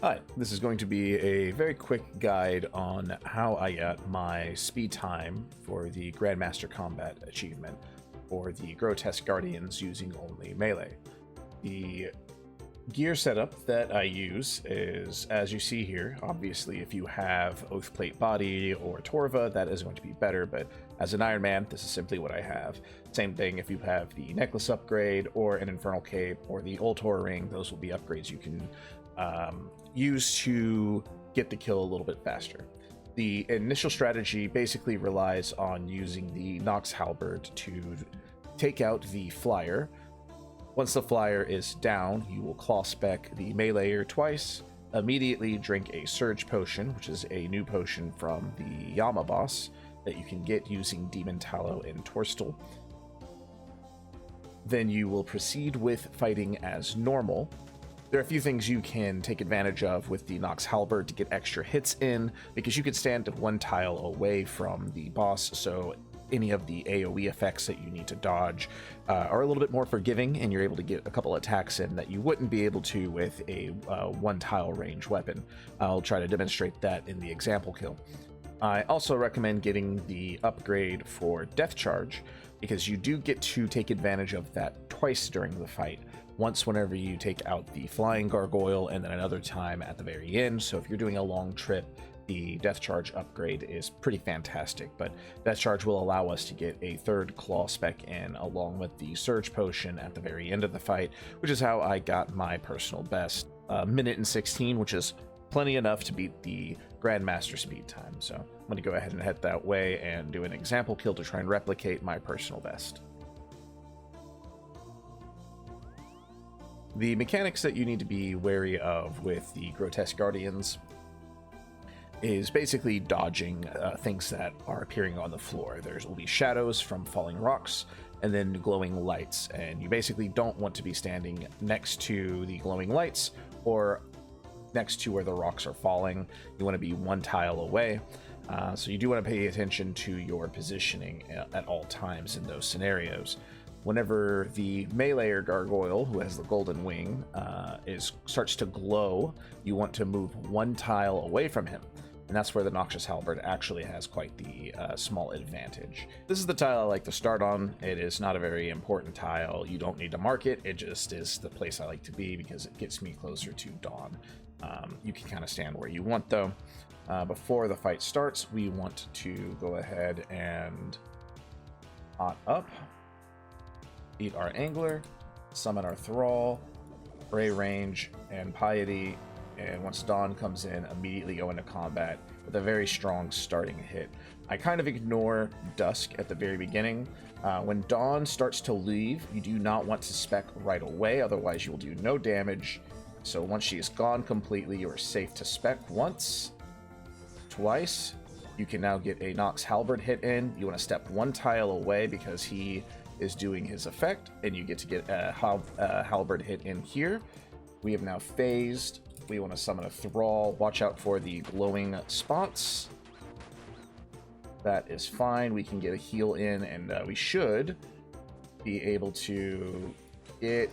Hi, this is going to be a very quick guide on how I got my speed time for the Grandmaster Combat achievement for the Grotesque Guardians using only melee. The gear setup that I use is, as you see here, obviously if you have Oathplate Body or Torva, that is going to be better, but as an Iron Man, this is simply what I have. Same thing if you have the Necklace upgrade or an Infernal Cape or the Ultor Ring, those will be upgrades you can use to get the kill a little bit faster. The initial strategy basically relies on using the Nox Halberd to take out the flyer. Once the flyer is down, you will claw spec the meleeer twice, immediately drink a surge potion, which is a new potion from the Yama boss that you can get using Demon Tallow and Torstal. Then you will proceed with fighting as normal. There are a few things you can take advantage of with the Nox Halberd to get extra hits in, because you can stand one tile away from the boss, so any of the AoE effects that you need to dodge are a little bit more forgiving, and you're able to get a couple attacks in that you wouldn't be able to with a one tile range weapon. I'll try to demonstrate that in the example kill. I also recommend getting the upgrade for Death Charge, because you do get to take advantage of that twice during the fight. Once whenever you take out the flying gargoyle, and then another time at the very end. So if you're doing a long trip, the Death Charge upgrade is pretty fantastic, but Death Charge will allow us to get a third claw spec in along with the Surge Potion at the very end of the fight, which is how I got my personal best. Minute and 16, which is plenty enough to beat the Grandmaster speed time. So I'm going to go ahead and head that way and do an example kill to try and replicate my personal best. The mechanics that you need to be wary of with the Grotesque Guardians is basically dodging things that are appearing on the floor. There will be shadows from falling rocks and then glowing lights, and you basically don't want to be standing next to the glowing lights or next to where the rocks are falling. You want to be one tile away. So you do want to pay attention to your positioning at all times in those scenarios. Whenever the meleeer gargoyle, who has the golden wing, starts to glow, you want to move one tile away from him. And that's where the Noxious Halberd actually has quite the small advantage. This is the tile I like to start on. It is not a very important tile. You don't need to mark it. It just is the place I like to be because it gets me closer to dawn. You can kind of stand where you want, though. Before the fight starts, we want to go ahead and hot up. Beat our Angler, summon our Thrall, Ray Range, and Piety, and once Dawn comes in, immediately go into combat with a very strong starting hit. I kind of ignore Dusk at the very beginning. When Dawn starts to leave, you do not want to spec right away, otherwise you will do no damage. So once she is gone completely, you are safe to spec once, twice. You can now get a Nox Halberd hit in. You want to step one tile away because he is doing his effect, and you get to get a Halberd hit in here. We have now phased. We want to summon a Thrall. Watch out for the glowing spots. That is fine. We can get a heal in, and we should be able to get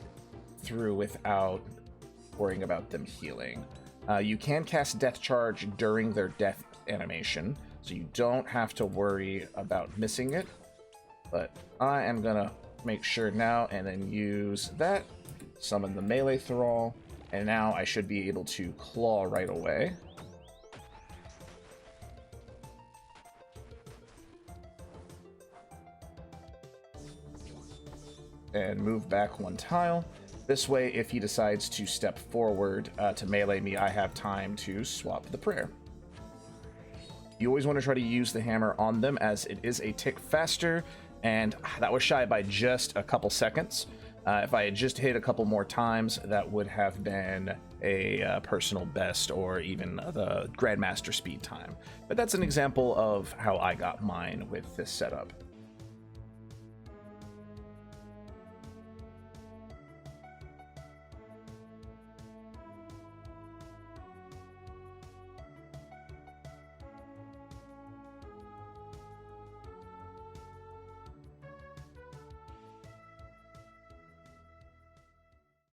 through without worrying about them healing. You can cast Death Charge during their death animation, so you don't have to worry about missing it. But I am gonna make sure now and then use that, summon the melee Thrall, and now I should be able to claw right away. And move back one tile. This way, if he decides to step forward to melee me, I have time to swap the prayer. You always want to try to use the hammer on them, as it is a tick faster, and that was shy by just a couple seconds. If I had just hit a couple more times, that would have been a personal best or even the Grandmaster speed time. But that's an example of how I got mine with this setup.